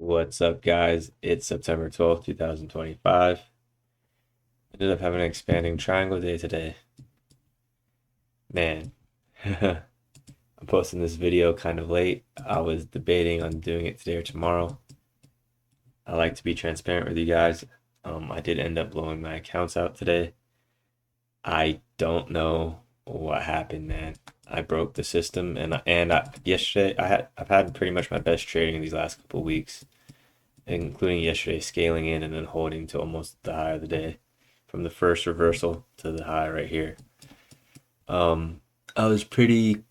What's up, guys? It's September 12th, 2025. Ended up having an expanding triangle day today. Man, I'm posting this video kind of late. I was debating on doing it today or tomorrow. I like to be transparent with you guys. I did end up blowing my accounts out today. I don't know what happened, man. I broke the system, yesterday I've had pretty much my best trading in these last couple of weeks, including yesterday scaling in and then holding to almost the high of the day from the first reversal to the high right here. I was pretty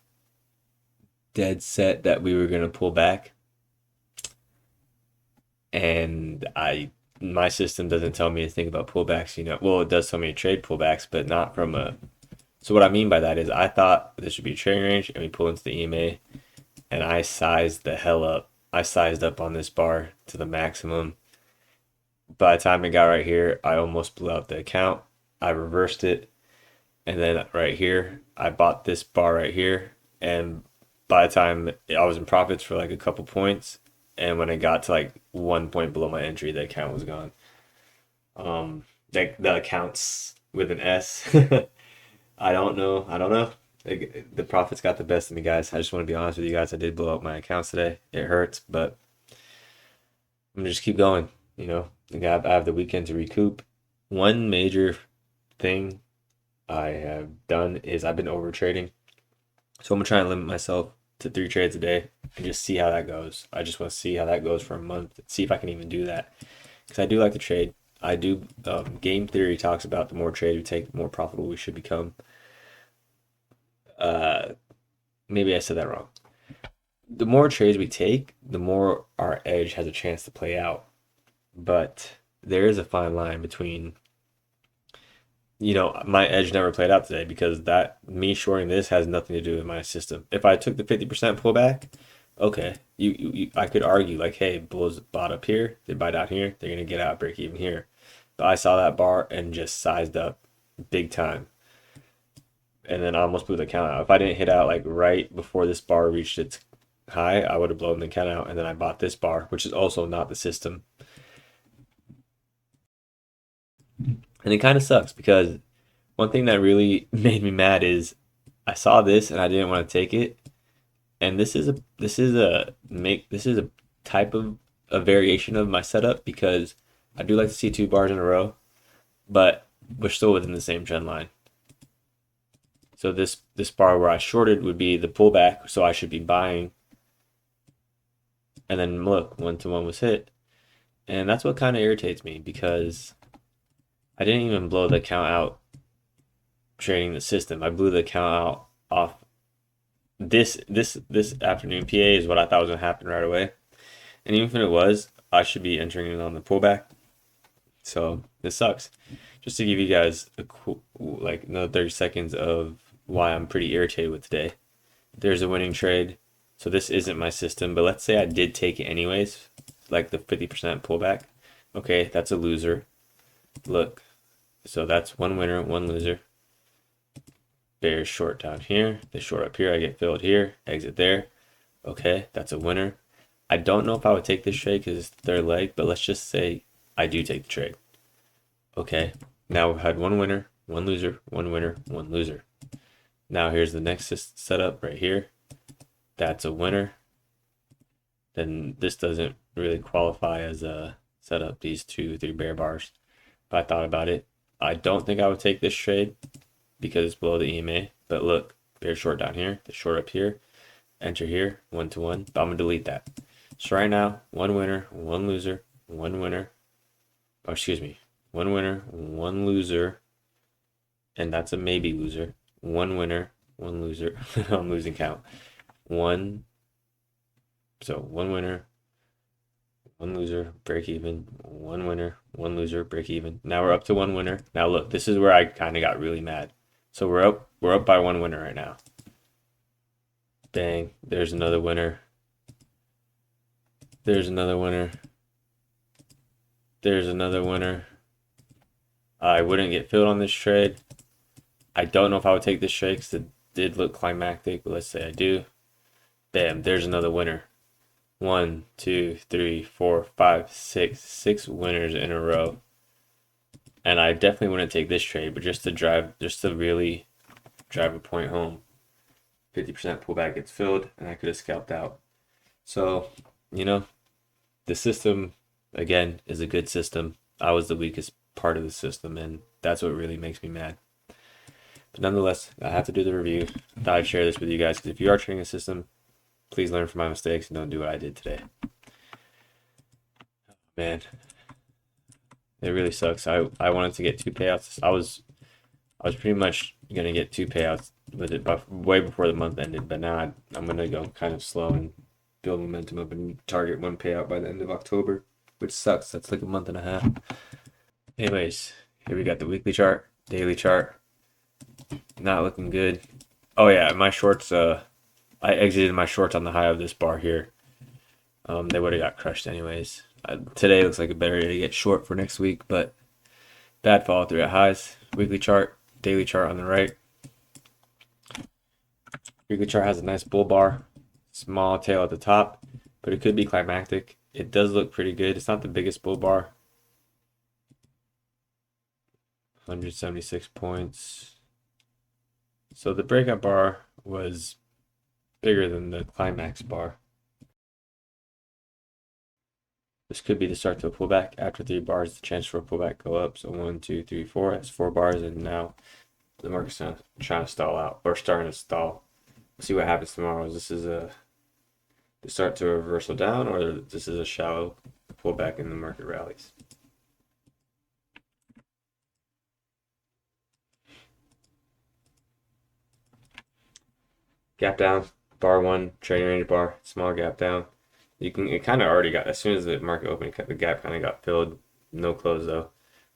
dead set that we were going to pull back, and my system doesn't tell me to think about pullbacks, well, it does tell me to trade pullbacks, but not from a. So what I mean by that is I thought this would be a trading range and we pull into the EMA, and I sized the hell up. I sized up on this bar to the maximum. By the time it got right here, I almost blew out the account. I reversed it, and then right here, I bought this bar right here, and by the time I was in profits for like a couple points, and when it got to like 1 point below my entry, the account was gone. The accounts with an S. I don't know. I don't know. The profits got the best of me, guys. I just want to be honest with you guys. I did blow up my accounts today. It hurts, but I'm gonna just keep going. I have the weekend to recoup. One major thing I have done is I've been over trading, so I'm gonna try and limit myself to 3 trades a day and just see how that goes. I just want to see how that goes for a month, see if I can even do that, because I do like to trade. I do. Game theory talks about the more trade we take, the more profitable we should become. Maybe I said that wrong. The more trades we take, the more our edge has a chance to play out. But there is a fine line between, my edge never played out today because that me shorting this has nothing to do with my system. If I took the 50% pullback, okay, I could argue like, hey, bulls bought up here, they buy down here, they're gonna get out break even here. But I saw that bar and just sized up big time, and then I almost blew the count out. If I didn't hit out like right before this bar reached its high, I would have blown the count out. And then I bought this bar, which is also not the system. And it kind of sucks because one thing that really made me mad is I saw this and I didn't want to take it. And this is a type of a variation of my setup because I do like to see 2 bars in a row, but we're still within the same trend line. So this bar where I shorted would be the pullback, so I should be buying. And then look, 1-to-1 was hit. And that's what kind of irritates me because I didn't even blow the account out trading the system. I blew the account out off this afternoon. PA is what I thought was gonna happen right away. And even if it was, I should be entering it on the pullback. So this sucks. Just to give you guys like another 30 seconds of why I'm pretty irritated with today. There's a winning trade. So this isn't my system, but let's say I did take it anyways, like the 50% pullback. Okay, that's a loser. Look, so that's one winner, one loser. Bears short down here, they short up here, I get filled here, exit there. Okay, that's a winner. I don't know if I would take this trade because it's the third leg, but let's just say I do take the trade. Okay, now we've had one winner, one loser, one winner, one loser. Now here's the next setup right here. That's a winner. Then this doesn't really qualify as a setup, these 2-3 bear bars. But I thought about it. I don't think I would take this trade because it's below the EMA. But look, bear short down here, the short up here, enter here, 1-to-1. But I'm gonna delete that. So right now, one winner, one loser, one winner. Oh, excuse me. One winner, one loser, and that's a maybe loser. One winner, one loser. I'm losing count. One winner, one loser, break even. One winner, one loser, break even. Now we're up to one winner. Now look, this is where I kind of got really mad. So we're up by one winner right now. Bang, there's another winner. There's another winner. There's another winner. I wouldn't get filled on this trade. I don't know if I would take this trade because it did look climactic, but let's say I do. Bam, there's another winner. 1, 2, 3, 4, 5, 6 winners in a row. And I definitely wouldn't take this trade, but just to really drive a point home. 50% pullback gets filled, and I could have scalped out. So, you know, the system, again, is a good system. I was the weakest part of the system, and that's what really makes me mad. But nonetheless, I have to do the review. I thought I'd share this with you guys, because if you are trading a system, please learn from my mistakes and don't do what I did today. Man, it really sucks. I wanted to get 2 payouts. I was pretty much gonna get 2 payouts with it way before the month ended, but now I'm gonna go kind of slow and build momentum up and target 1 payout by the end of October, which sucks. That's like a month and a half. Anyways, here we got the weekly chart, daily chart. Not looking good. Oh yeah, my shorts. I exited my shorts on the high of this bar here. They would have got crushed anyways. Today looks like a better day to get short for next week, but bad follow through at highs. Weekly chart, daily chart on the right. Weekly chart has a nice bull bar, small tail at the top, but it could be climactic. It does look pretty good. It's not the biggest bull bar. 176 points. So the breakout bar was bigger than the climax bar. This could be the start to a pullback. After 3 bars, the chance for a pullback go up. So 1, 2, 3, 4. That's 4 bars, and now the market's trying to stall out, or starting to stall. We'll see what happens tomorrow. Is this the start to a reversal down, or this is a shallow pullback in the market rallies? Gap down, bar 1, trading range bar, small gap down. It kind of already got, as soon as the market opened, the gap kind of got filled. No close though.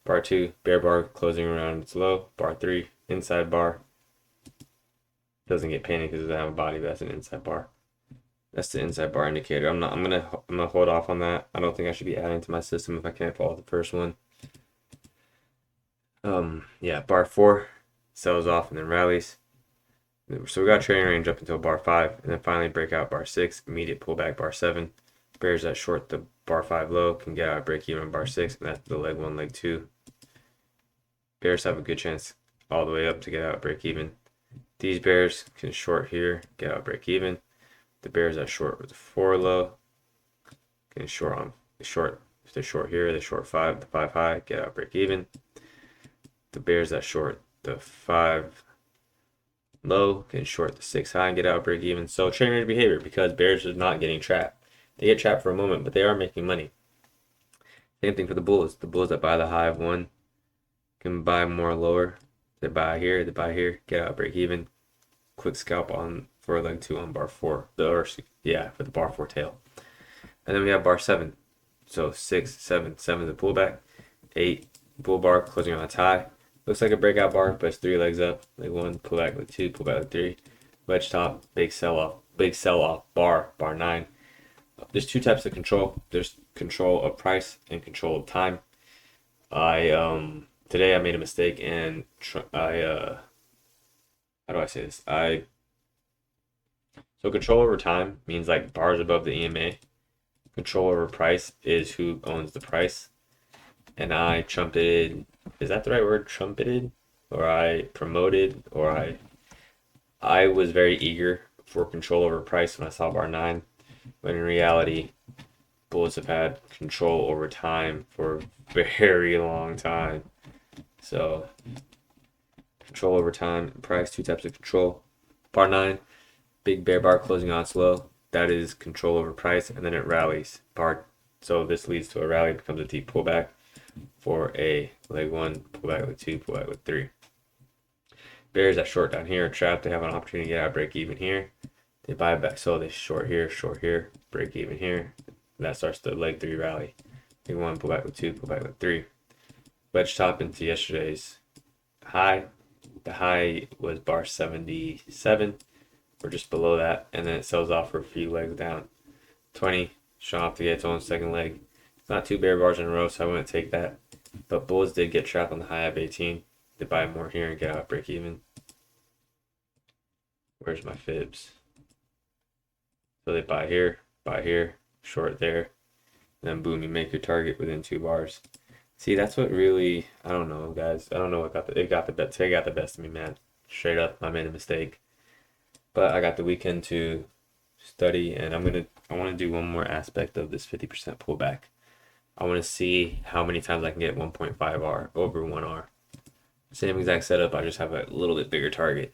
Bar 2, bear bar closing around its low. Bar 3, inside bar. Doesn't get panicked because it doesn't have a body, but that's an inside bar. That's the inside bar indicator. I'm gonna hold off on that. I don't think I should be adding to my system if I can't follow the first one. Yeah, bar 4 sells off and then rallies. So we got trading range up until bar 5, and then finally break out bar 6, immediate pullback bar 7. Bears that short the bar 5 low can get out break even bar 6, and that's the leg 1, leg 2. Bears have a good chance all the way up to get out break even. These bears can short here, get out break even. The bears that short with the 4 low can short on the short. If they short here, they short 5, the 5 high, get out break even. The bears that short the 5 low can short the 6 high and get out break even. So trading range behavior, because bears are not getting trapped. They get trapped for a moment, but they are making money. Same thing for the bulls. The bulls that buy the high of 1 can buy more lower. They buy here, get out break even. Quick scalp on for leg 2 on bar 4. For the bar 4 tail. And then we have bar 7. So 6, 7, 7 the pullback. 8 bull bar closing on its high. Looks like a breakout bar, but it's 3 legs up. Leg 1, pullback, leg 2, pullback, leg 3. Wedge top, big sell off, bar 9. There's 2 types of control. There's control of price and control of time. Today I made a mistake, and how do I say this? So control over time means like bars above the EMA. Control over price is who owns the price. And I trumpeted, is that the right word? Trumpeted? Or I promoted, or I was very eager for control over price when I saw bar 9. When in reality, bulls have had control over time for a very long time. So control over time and price, 2 types of control. Bar 9, big bear bar closing on slow. That is control over price, and then it rallies. So this leads to a rally, becomes a deep pullback for a leg 1, pullback leg 2, pullback leg 3. Bears that short down here are trapped. They have an opportunity to get out break even here. They buy back, so they short here, break even here. And that starts the leg 3 rally. Leg 1, pullback leg 2, pullback leg 3. Wedge top into yesterday's high. The high was bar 77, or just below that, and then it sells off for a few legs down. 20, showing off to get its own second leg. It's not 2 bear bars in a row, so I wouldn't take that. But bulls did get trapped on the high of 18. They buy more here and get out break even. Where's my fibs? So they buy here, short there, and then boom, you make your target within 2 bars. See, that's what really, I don't know, guys. I don't know what got the, it got the best. Today got the best of me, man. Straight up, I made a mistake. But I got the weekend to study, and I want to do one more aspect of this 50% pullback. I want to see how many times I can get 1.5R over 1R. Same exact setup, I just have a little bit bigger target.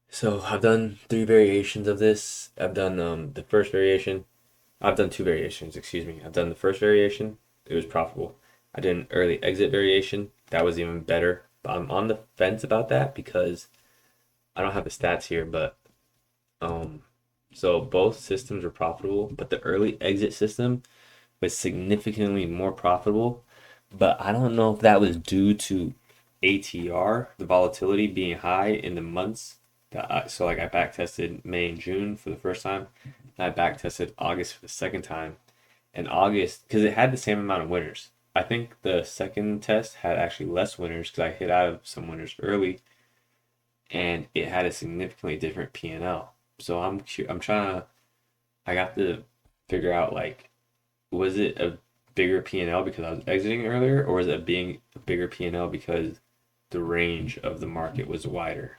So I've done 3 variations of this. I've done the first variation. I've done 2 variations, excuse me. I've done the first variation, it was profitable. I did an early exit variation, that was even better. But I'm on the fence about that because I don't have the stats here, but so both systems were profitable, but the early exit system was significantly more profitable. But I don't know if that was due to ATR, the volatility being high in the months that so like I back tested May and June for the first time, and I back tested August for the second time. And August, because it had the same amount of winners. I think the second test had actually less winners because I hit out of some winners early, and it had a significantly different P&L. So I'm trying to, I got to figure out, like, was it a bigger P&L because I was exiting earlier, or was it being a bigger P&L because the range of the market was wider?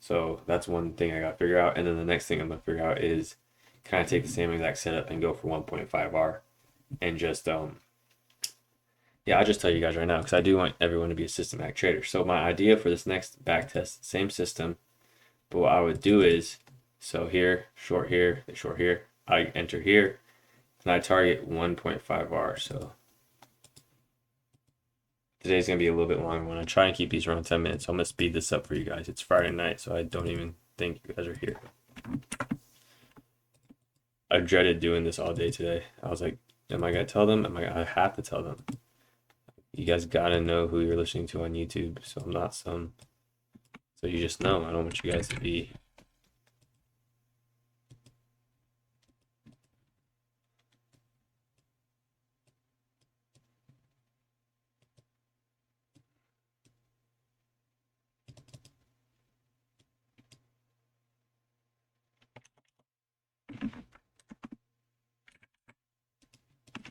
So that's one thing I got to figure out. And then the next thing I'm gonna figure out is, can I take the same exact setup and go for 1.5R and just yeah, I'll just tell you guys right now because I do want everyone to be a systematic trader. So my idea for this next back test, same system, but what I would do is, so here, short here, short here, I enter here, and I target 1.5R. So today's gonna be a little bit long. I'm gonna try and keep these around 10 minutes. So I'm gonna speed this up for you guys. It's Friday night, so I don't even think you guys are here. I dreaded doing this all day today. I was like, am I gonna tell them? I have to tell them. You guys gotta know who you're listening to on YouTube, so I'm not some. So you just know. I don't want you guys to be.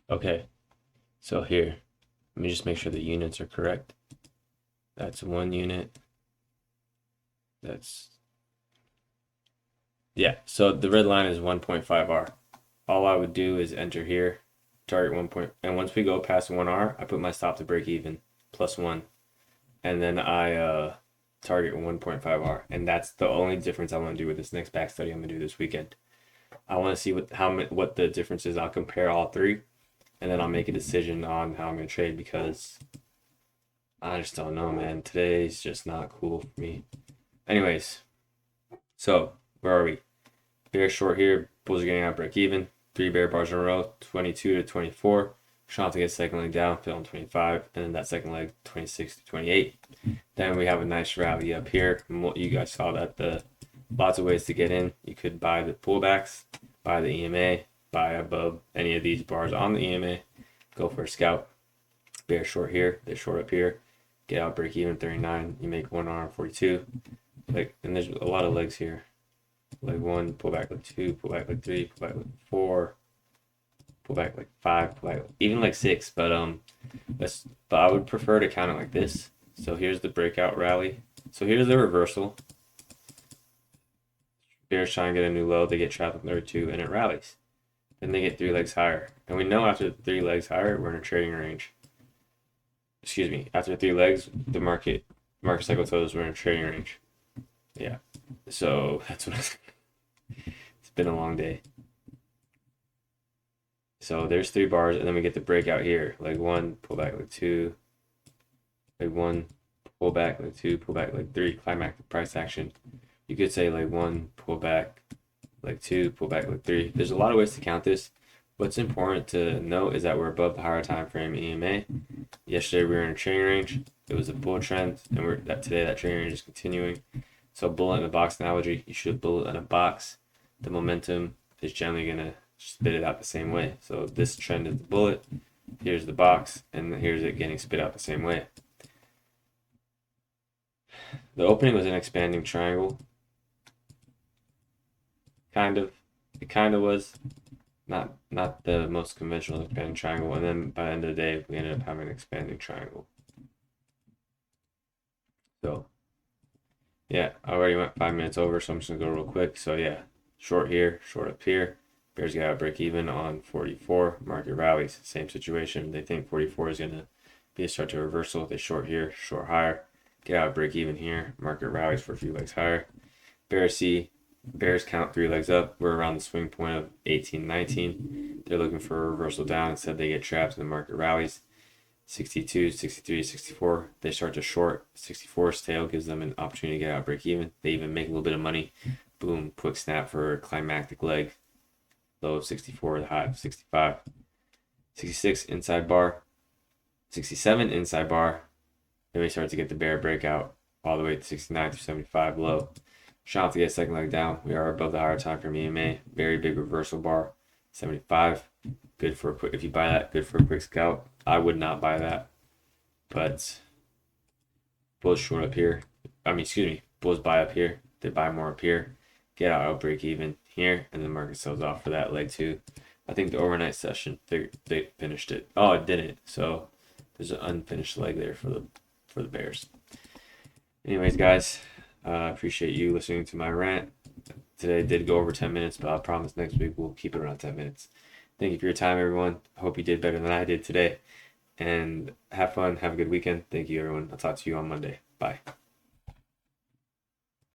Okay, so here, let me just make sure the units are correct. That's 1 unit. That's, yeah, so the red line is 1.5R. All I would do is enter here, target 1. And once we go past 1R, I put my stop to break even, +1. And then I target 1.5R. And that's the only difference I want to do with this next back study I'm going to do this weekend. I want to see what the difference is. I'll compare all 3, and then I'll make a decision on how I'm going to trade because I just don't know, man. Today's just not cool for me. Anyways, so where are we? Bear short here. Bulls are getting out break even. 3 bear bars in a row, 22 to 24. Trying to get second leg down, fill on 25, and then that second leg 26 to 28. Then we have a nice rally up here. And what you guys saw that lots of ways to get in. You could buy the pullbacks, buy the EMA, buy above any of these bars on the EMA, go for a scalp. Bear short here, they short up here, get out break even 39. You make 1R 42. Like, and there's a lot of legs here. Leg 1, pull back leg 2, pull back leg 3, pull back leg 4, pull back like 5, pull back even like 6. But I would prefer to count it like this. So here's the breakout rally. So here's the reversal. Bears try and get a new low, they get trapped on number 2, and it rallies. Then they get 3 legs higher. And we know after 3 legs higher, we're in a trading range. Excuse me, after 3 legs, the market cycle tells us we're in a trading range. Yeah. So that's what it's been a long day. So there's 3 bars, and then we get the breakout here. Leg 1, pull back leg 2. Leg 1, pull back leg 2, pull back leg 3, climactic price action. You could say leg 1, pull back leg 2, pull back leg 3. There's a lot of ways to count this. What's important to note is that we're above the higher time frame EMA. Yesterday we were in a trading range. It was a bull trend, and today that trading range is continuing. So bullet in a box analogy, you should bullet in a box. The momentum is generally gonna spit it out the same way. So this trend is the bullet, here's the box, and here's it getting spit out the same way. The opening was an expanding triangle. It kind of was. not the most conventional expanding triangle, and then by the end of the day, we ended up having an expanding triangle. So yeah, I already went 5 minutes over, so I'm just gonna go real quick. So yeah, short here, short up here. Bears got a break even on 44. Market rallies, same situation. They think 44 is gonna be a start to reversal. They short here, short higher. Get out break even here. Market rallies for a few legs higher. Bears count 3 legs up. We're around the swing point of 18, 19. They're looking for a reversal down. Instead, they get trapped in the market rallies. 62, 63, 64. They start to short. 64's tail gives them an opportunity to get out break even. They even make a little bit of money. Boom, quick snap for a climactic leg. Low of 64, the high of 65. 66 inside bar. 67 inside bar. Then we start to get the bear breakout all the way to 69 to 75 low. Shot to get second leg down. We are above the higher time frame EMA. Very big reversal bar. 75. Good for a quick, if you buy that, good for a quick scalp. I would not buy that. But bulls short up here. Bulls buy up here. They buy more up here. Get out break even here, and the market sells off for that leg too. I think the overnight session they finished it. Oh, it didn't. So there's an unfinished leg there for the Bears. Anyways, guys, appreciate you listening to my rant. Today did go over 10 minutes, but I promise next week we'll keep it around 10 minutes. Thank you for your time, everyone. I hope you did better than I did today. And have fun. Have a good weekend. Thank you, everyone. I'll talk to you on Monday. Bye.